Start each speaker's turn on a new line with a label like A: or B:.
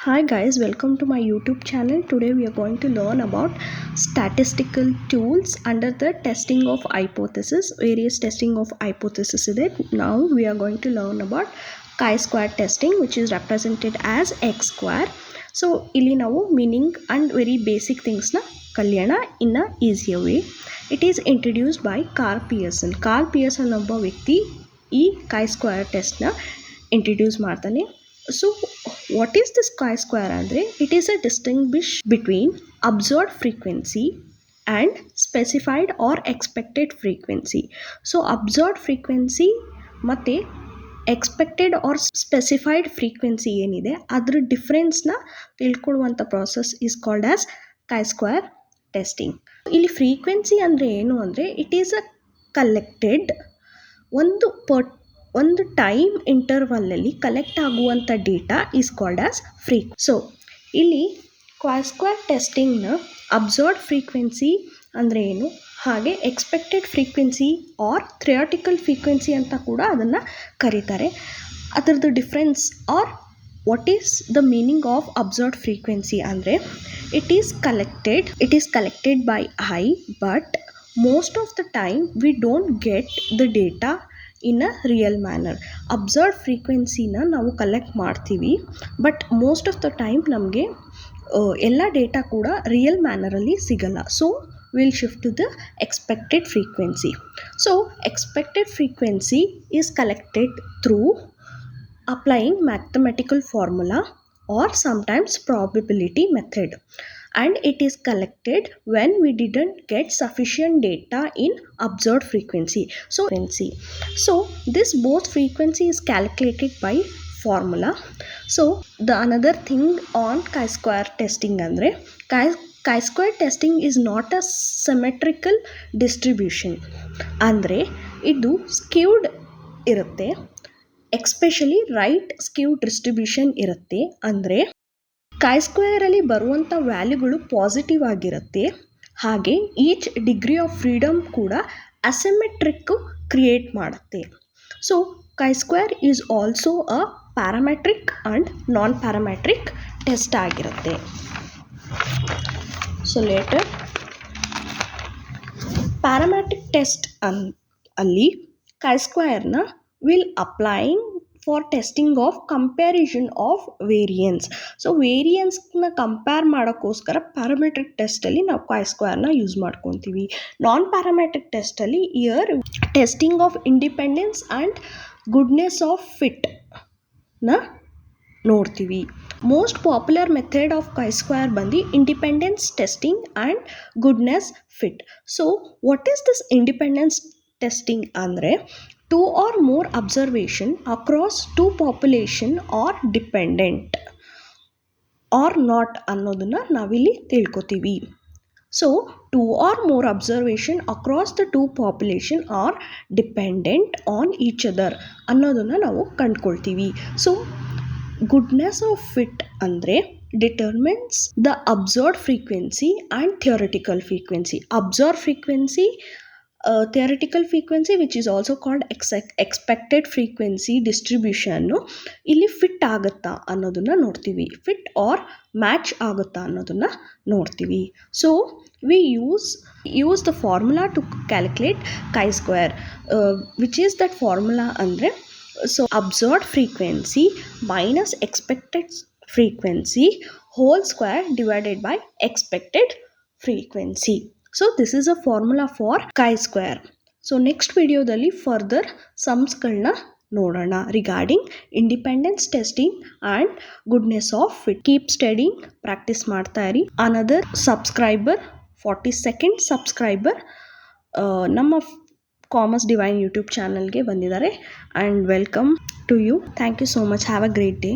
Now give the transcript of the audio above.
A: Hi guys, welcome to my YouTube channel. Today we are going to learn about statistical tools under the testing of hypothesis. Various testing of hypothesis ಇದೆ. Now we are going to learn about chi-square testing, which is represented as x square. So ಇಲ್ಲಿ ನಾವು meaning and very basic things na ಕಲಿಯೋಣ in a easier way. It is introduced by Carl Pearson. Carl Pearson ಒಬ್ಬ ವ್ಯಕ್ತಿ ಈ chi-square test ನ introduce ಮಾಡ್ತಾನೆ. So what is this chi-square andre? It is a distinguish between observed frequency and specified or expected frequency. So observed frequency ಮತ್ತೆ expected or specified frequency ಏನಿದೆ ಅದರ ಡಿಫ್ರೆನ್ಸ್ನ ತಿಳ್ಕೊಳ್ಳುವಂಥ process is called as chi-square testing. ಇಲ್ಲಿ frequency ಅಂದರೆ ಏನು ಅಂದರೆ it is a collected ಒಂದು ಟೈಮ್ ಇಂಟರ್ವಲ್ಲಲ್ಲಿ ಕಲೆಕ್ಟ್ ಆಗುವಂಥ data is called as free. So ಇಲ್ಲಿ chi-square ಟೆಸ್ಟಿಂಗ್ನ ಅಬ್ಸರ್ವ್ಡ್ ಫ್ರೀಕ್ವೆನ್ಸಿ ಅಂದರೆ ಏನು, ಹಾಗೆ expected frequency or theoretical frequency ಅಂತ ಕೂಡ ಅದನ್ನು ಕರೀತಾರೆ. ಅದರದ್ದು difference or what is the meaning of observed frequency ಅಂದರೆ it is collected by I, but most of the time we don't get the data in a real manner. Observe ಫ್ರೀಕ್ವೆನ್ಸಿನ ನಾವು collect ಮಾಡ್ತೀವಿ, but most of the time ನಮಗೆ ಎಲ್ಲ data ಕೂಡ real ಮ್ಯಾನರಲ್ಲಿ ಸಿಗಲ್ಲ. So we'll shift to the expected frequency. So expected frequency is collected through applying mathematical formula or sometimes probability method, and it is collected when we didn't get sufficient data in observed frequency. So this both frequency is calculated by formula. So the another thing on chi-square testing andre chi-square testing is not a symmetrical distribution. ಅಂದರೆ ಇದು skewed ಇರುತ್ತೆ, especially right skewed distribution ಇರುತ್ತೆ. ಅಂದರೆ chi-squareಲ್ಲಿ ಬರುವಂಥ ವ್ಯಾಲ್ಯೂಗಳು positive ಆಗಿರುತ್ತೆ, ಹಾಗೆ each degree of freedom ಕೂಡ ಅಸಿಮೆಟ್ರಿಕ್ ಕ್ರಿಯೇಟ್ ಮಾಡುತ್ತೆ. So chi-square is also a parametric and non parametric test ಆಗಿರುತ್ತೆ. ಸೊ ಲೇಟರ್ ಪ್ಯಾರಾಮೆಟ್ರಿಕ್ ಟೆಸ್ಟ್ ಅಲ್ಲಿ chi-squareನ will applying for testing of comparison of variance. So ವೇರಿಯನ್ಸ್ನ ಕಂಪೇರ್ ಮಾಡೋಕ್ಕೋಸ್ಕರ parametric ಟೆಸ್ಟಲ್ಲಿ ನಾವು chi-squareನ ಯೂಸ್ ಮಾಡ್ಕೊತೀವಿ. ನಾನ್ ಪ್ಯಾರಾಮೆಟ್ರಿಕ್ ಟೆಸ್ಟಲ್ಲಿ here testing of independence and goodness of ಫಿಟ್ನ ನೋಡ್ತೀವಿ. Most popular method of chi-square ಬಂದು independence testing and goodness fit. So what is this independence testing ಅಂದರೆ two or more observation across two population are dependent or not ಅನ್ನೋದನ್ನು ನಾವಿಲ್ಲಿ ತಿಳ್ಕೊತೀವಿ. So two or more observation across the two population are dependent on each other ಅನ್ನೋದನ್ನು ನಾವು ಕಂಡುಕೊಳ್ತೀವಿ. So goodness of fit ಅಂದರೆ determines the observed frequency and theoretical frequency. Observe frequency, theoretical frequency which is also called expected frequency ಡಿಸ್ಟ್ರಿಬ್ಯೂಷನ್ನು ಇಲ್ಲಿ fit ಆಗುತ್ತಾ ಅನ್ನೋದನ್ನು ನೋಡ್ತೀವಿ, fit or match ಆಗುತ್ತಾ ಅನ್ನೋದನ್ನು ನೋಡ್ತೀವಿ. So we use the formula to calculate chi-square, which is that formula ಅಂದರೆ so observed frequency minus expected frequency whole square divided by expected frequency. So this is a formula for chi-square. So next video dalli further sums galna ನೋಡೋಣ regarding independence testing and goodness of fit. Keep studying, practice ಮಾಡ್ತಾ ಇರಿ. Another subscriber 42nd subscriber ನಮ್ಮ commerce divine YouTube ಚಾನಲ್ಗೆ ಬಂದಿದ್ದಾರೆ. And welcome to you. Thank you so much. Have a great day.